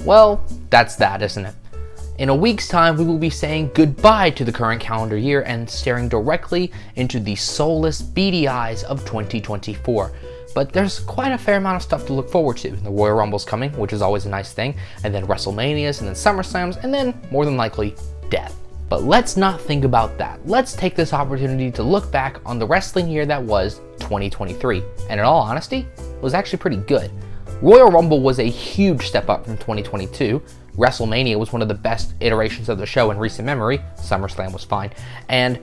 Well, that's that, isn't it? In a week's time, we will be saying goodbye to the current calendar year and staring directly into the soulless, beady eyes of 2024. But there's quite a fair amount of stuff to look forward to. The Royal Rumble's coming, which is always a nice thing, and then WrestleManias, and then SummerSlams, and then, more than likely, death. But let's not think about that. Let's take this opportunity to look back on the wrestling year that was 2023. And in all honesty, it was actually pretty good. Royal Rumble was a huge step up from 2022. WrestleMania was one of the best iterations of the show in recent memory. SummerSlam was fine. And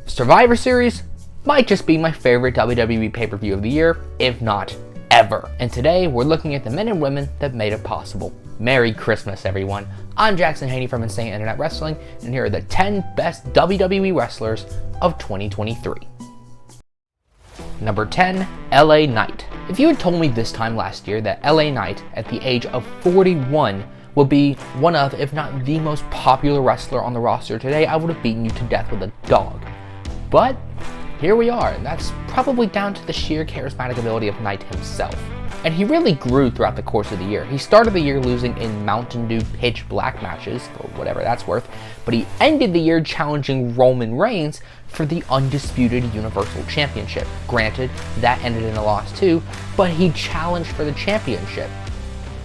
Survivor Series might just be my favorite WWE pay-per-view of the year, if not ever. And today, we're looking at the men and women that made it possible. Merry Christmas, everyone. I'm Jackson Haney from Insane Internet Wrestling, and here are the 10 best WWE wrestlers of 2023. Number 10, LA Knight. If you had told me this time last year that LA Knight, at the age of 41, would be one of, if not the most popular wrestler on the roster today, I would have beaten you to death with a dog. But here we are, and that's probably down to the sheer charismatic ability of Knight himself. And he really grew throughout the course of the year. He started the year losing in Mountain Dew pitch black matches, for whatever that's worth, but he ended the year challenging Roman Reigns for the undisputed Universal Championship. Granted, that ended in a loss too, but he challenged for the championship.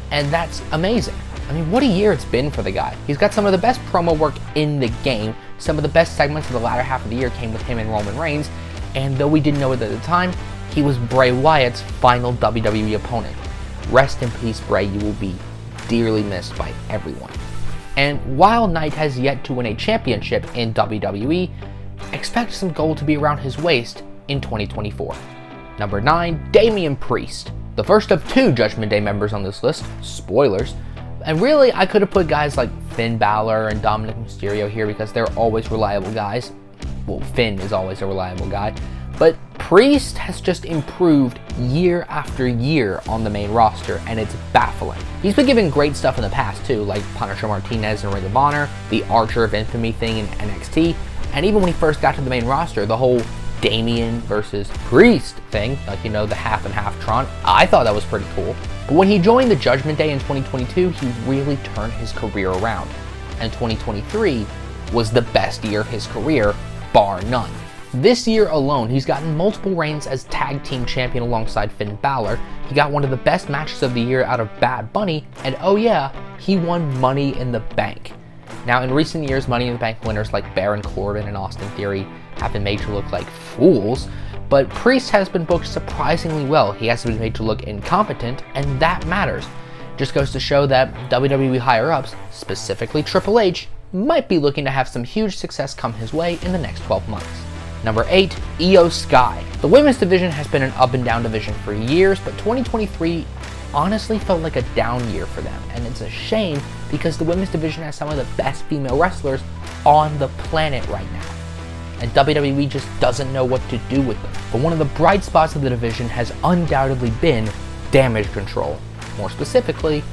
And that's amazing. I mean, what a year it's been for the guy. He's got some of the best promo work in the game. Some of the best segments of the latter half of the year came with him and Roman Reigns, and though we didn't know it at the time, he was Bray Wyatt's final WWE opponent. Rest in peace, Bray. You will be dearly missed by everyone. And while Knight has yet to win a championship in WWE, expect some gold to be around his waist in 2024. Number 9, Damien Priest. The first of 2 Judgment Day members on this list. Spoilers. And really, I could have put guys like Finn Balor and Dominic Mysterio here because they're always reliable guys. Well, Finn is always a reliable guy. But Priest has just improved year after year on the main roster, and it's baffling. He's been given great stuff in the past too, like Punisher Martinez in Ring of Honor, the Archer of Infamy thing in NXT, and even when he first got to the main roster, the whole Damien versus Priest thing, like, you know, the half and half Tron, I thought that was pretty cool. But when he joined the Judgment Day in 2022, he really turned his career around. And 2023 was the best year of his career, bar none. This year alone, he's gotten multiple reigns as tag team champion alongside Finn Balor. He got one of the best matches of the year out of Bad Bunny, and oh yeah, he won Money in the Bank. Now, in recent years, Money in the Bank winners like Baron Corbin and Austin Theory have been made to look like fools, but Priest has been booked surprisingly well. He has been made to look incompetent, and that matters. Just goes to show that WWE higher-ups, specifically Triple H, might be looking to have some huge success come his way in the next 12 months. Number 8, Io Sky. The women's division has been an up and down division for years, but 2023 honestly felt like a down year for them, and it's a shame because the women's division has some of the best female wrestlers on the planet right now, and WWE just doesn't know what to do with them. But one of the bright spots of the division has undoubtedly been Damage Control, more specifically,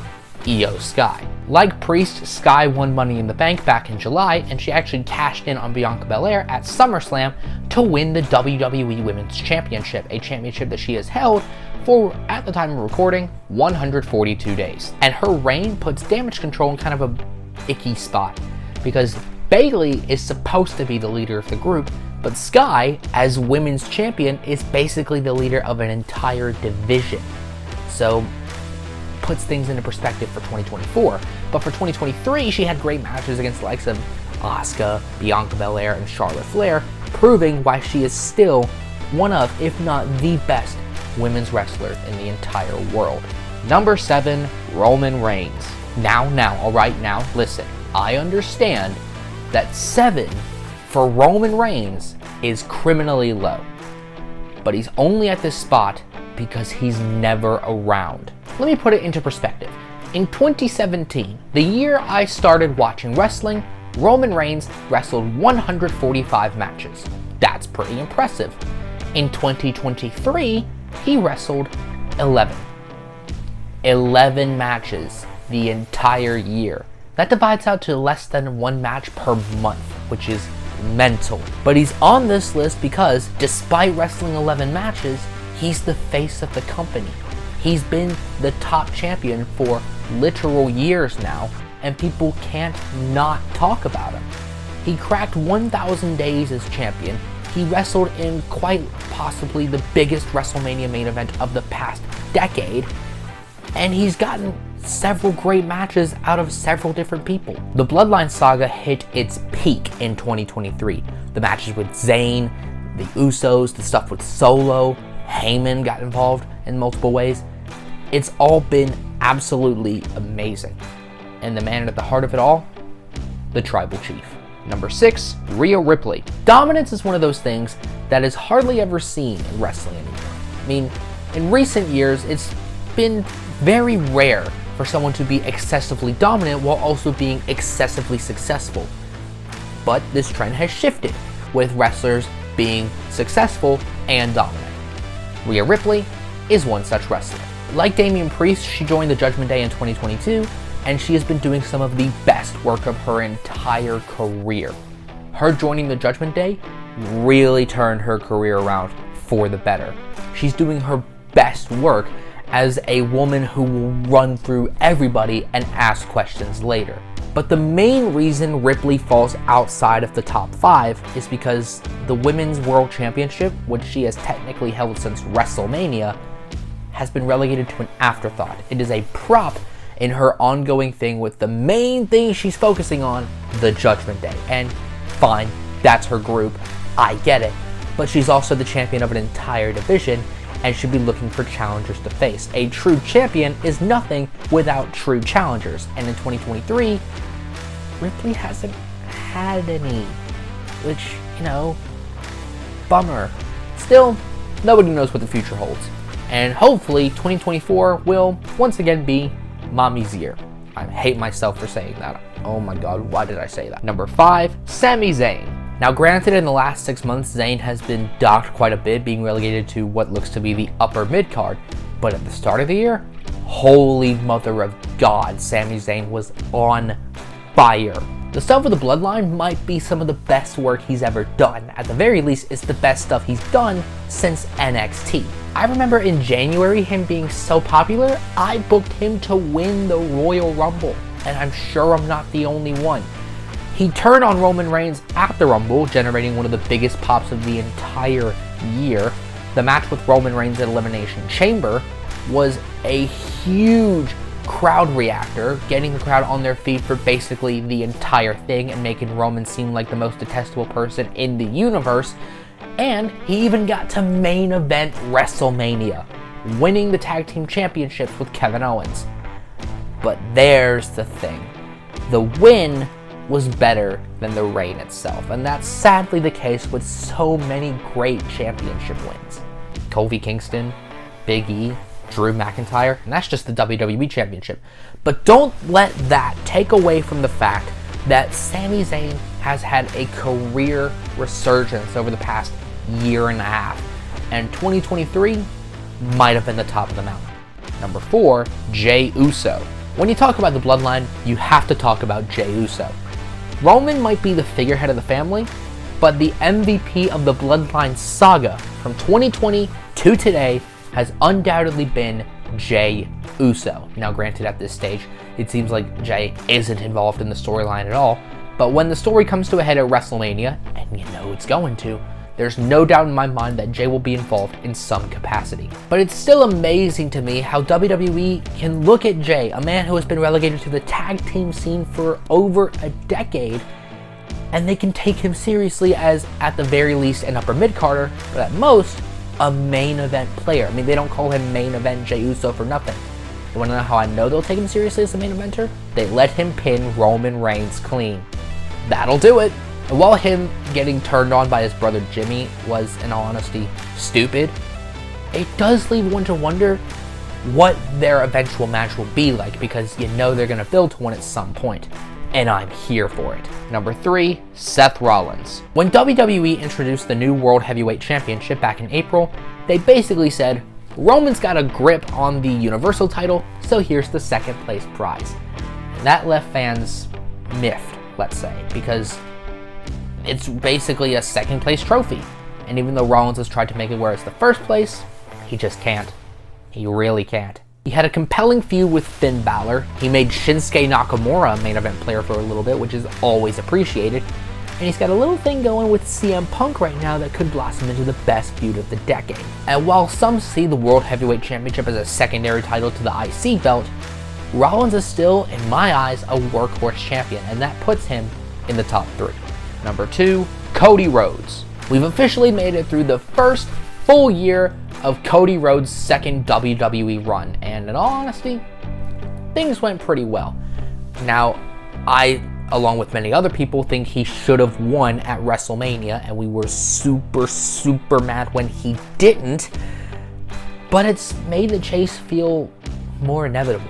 Io Sky. Like Priest, Sky won Money in the Bank back in July, and she actually cashed in on Bianca Belair at SummerSlam to win the WWE Women's Championship, a championship that she has held for, at the time of recording, 142 days. And her reign puts Damage Control in kind of a icky spot, because Bayley is supposed to be the leader of the group, but Sky, as women's champion, is basically the leader of an entire division. So, puts things into perspective for 2024. But for 2023, she had great matches against the likes of Asuka, Bianca Belair, and Charlotte Flair, proving why she is still one of, if not the best, women's wrestler in the entire world. Number 7, Roman Reigns. Alright, now, listen. I understand that 7 for Roman Reigns is criminally low. But he's only at this spot because he's never around. Let me put it into perspective. In 2017, the year I started watching wrestling, Roman Reigns wrestled 145 matches. That's pretty impressive. In 2023, he wrestled 11. 11 matches the entire year. That divides out to less than 1 match per month, which is mental. But he's on this list because, despite wrestling 11 matches, he's the face of the company. He's been the top champion for literal years now, and people can't not talk about him. He cracked 1,000 days as champion. He wrestled in quite possibly the biggest WrestleMania main event of the past decade, and he's gotten several great matches out of several different people. The Bloodline saga hit its peak in 2023. The matches with Zayn, the Usos, the stuff with Solo, Heyman got involved in multiple ways. It's all been absolutely amazing. And the man at the heart of it all, the Tribal Chief. Number 6, Rhea Ripley. Dominance is one of those things that is hardly ever seen in wrestling anymore. I mean, in recent years, it's been very rare for someone to be excessively dominant while also being excessively successful. But this trend has shifted, with wrestlers being successful and dominant. Rhea Ripley is one such wrestler. Like Damien Priest, she joined the Judgment Day in 2022, and she has been doing some of the best work of her entire career. Her joining the Judgment Day really turned her career around for the better. She's doing her best work as a woman who will run through everybody and ask questions later. But the main reason Ripley falls outside of the top 5 is because the Women's World Championship, which she has technically held since WrestleMania, has been relegated to an afterthought. It is a prop in her ongoing thing with the main thing she's focusing on, the Judgment Day. And fine, that's her group, I get it. But she's also the champion of an entire division and should be looking for challengers to face. A true champion is nothing without true challengers. And in 2023, Ripley hasn't had any, which, bummer. Still, nobody knows what the future holds. And hopefully 2024 will once again be Mommy's year. I hate myself for saying that. Oh my god, why did I say that? Number 5, Sami Zayn. Now granted, in the last 6 months, Zayn has been docked quite a bit, being relegated to what looks to be the upper mid-card. But at the start of the year, holy mother of God, Sami Zayn was on fire. The stuff with the Bloodline might be some of the best work he's ever done. At the very least, it's the best stuff he's done since NXT. I remember in January him being so popular, I booked him to win the Royal Rumble, and I'm sure I'm not the only one. He turned on Roman Reigns at the Rumble, generating one of the biggest pops of the entire year. The match with Roman Reigns at Elimination Chamber was a huge crowd reactor, getting the crowd on their feet for basically the entire thing and making Roman seem like the most detestable person in the universe. And he even got to main event WrestleMania, winning the tag team championships with Kevin Owens. But there's the thing. The win was better than the reign itself, and that's sadly the case with so many great championship wins. Kofi Kingston, Big E, Drew McIntyre, and that's just the WWE Championship. But don't let that take away from the fact that Sami Zayn has had a career resurgence over the past year and a half, and 2023 might have been the top of the mountain. Number 4, Jey Uso. When you talk about the Bloodline, you have to talk about Jey Uso. Roman might be the figurehead of the family, but the MVP of the Bloodline saga from 2020 to today has undoubtedly been Jey Uso. Now granted, at this stage, it seems like Jey isn't involved in the storyline at all, but when the story comes to a head at WrestleMania, and it's going to, there's no doubt in my mind that Jey will be involved in some capacity. But it's still amazing to me how WWE can look at Jey, a man who has been relegated to the tag team scene for over a decade, and they can take him seriously as, at the very least, an upper mid-carder, but at most, a main event player. I mean, they don't call him main event Jey Uso for nothing. You wanna know how I know they'll take him seriously as a main eventer? They let him pin Roman Reigns clean. That'll do it. And while him getting turned on by his brother Jimmy was, in all honesty, stupid, it does leave one to wonder what their eventual match will be like, because they're gonna build to one at some point. And I'm here for it. Number 3, Seth Rollins. When WWE introduced the new World Heavyweight Championship back in April, they basically said, Roman's got a grip on the Universal title, so here's the second place prize. And that left fans miffed, let's say, because it's basically a second place trophy. And even though Rollins has tried to make it where it's the first place, he just can't. He really can't. He had a compelling feud with Finn Balor. He made Shinsuke Nakamura a main event player for a little bit, which is always appreciated. And he's got a little thing going with CM Punk right now that could blossom into the best feud of the decade. And while some see the World Heavyweight Championship as a secondary title to the IC belt, Rollins is still, in my eyes, a workhorse champion, and that puts him in the top 3. Number 2, Cody Rhodes. We've officially made it through the first full year of Cody Rhodes' second WWE run, and in all honesty, things went pretty well. Now, I, along with many other people, think he should have won at WrestleMania, and we were super mad when he didn't, but it's made the chase feel more inevitable.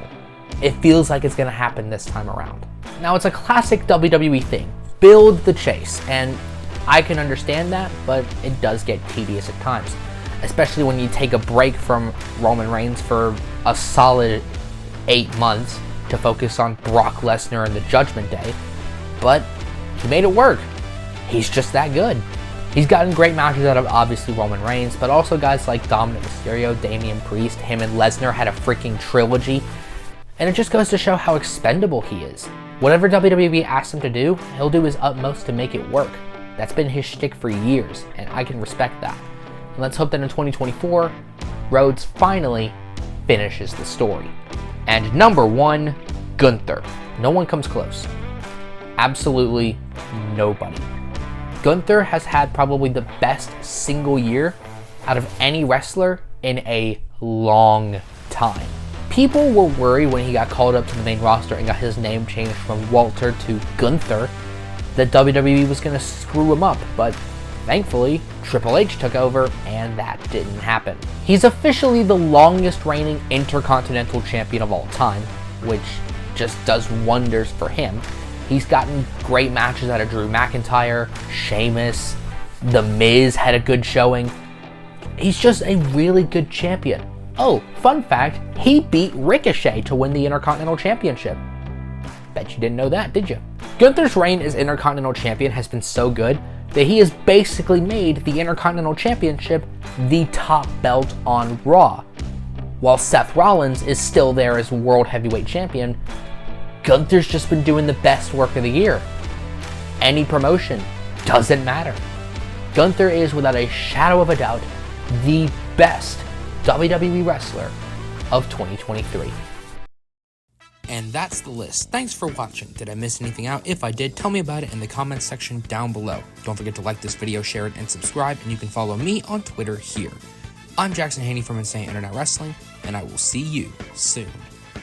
It feels like it's going to happen this time around. Now, it's a classic WWE thing. Build the chase, and I can understand that, but it does get tedious at times, especially when you take a break from Roman Reigns for a solid 8 months to focus on Brock Lesnar and the Judgment Day, but he made it work. He's just that good. He's gotten great matches out of obviously Roman Reigns, but also guys like Dominic Mysterio, Damien Priest, him and Lesnar had a freaking trilogy, and it just goes to show how expendable he is. Whatever WWE asks him to do, he'll do his utmost to make it work. That's been his shtick for years, and I can respect that. And let's hope that in 2024, Rhodes finally finishes the story. And number 1, Gunther. No one comes close. Absolutely nobody. Gunther has had probably the best single year out of any wrestler in a long time. People were worried when he got called up to the main roster and got his name changed from Walter to Gunther that WWE was going to screw him up, but thankfully, Triple H took over and that didn't happen. He's officially the longest reigning Intercontinental Champion of all time, which just does wonders for him. He's gotten great matches out of Drew McIntyre, Sheamus, The Miz had a good showing. He's just a really good champion. Oh, fun fact, he beat Ricochet to win the Intercontinental Championship. Bet you didn't know that, did you? Gunther's reign as Intercontinental Champion has been so good that he has basically made the Intercontinental Championship the top belt on Raw. While Seth Rollins is still there as World Heavyweight Champion, Gunther's just been doing the best work of the year. Any promotion, doesn't matter. Gunther is, without a shadow of a doubt, the best WWE wrestler of 2023. And that's the list. Thanks for watching. Did I miss anything out? If I did, tell me about it in the comments section down below. Don't forget to like this video, share it, and subscribe, and you can follow me on Twitter here. I'm Jackson Haney from Insane Internet Wrestling, and I will see you soon.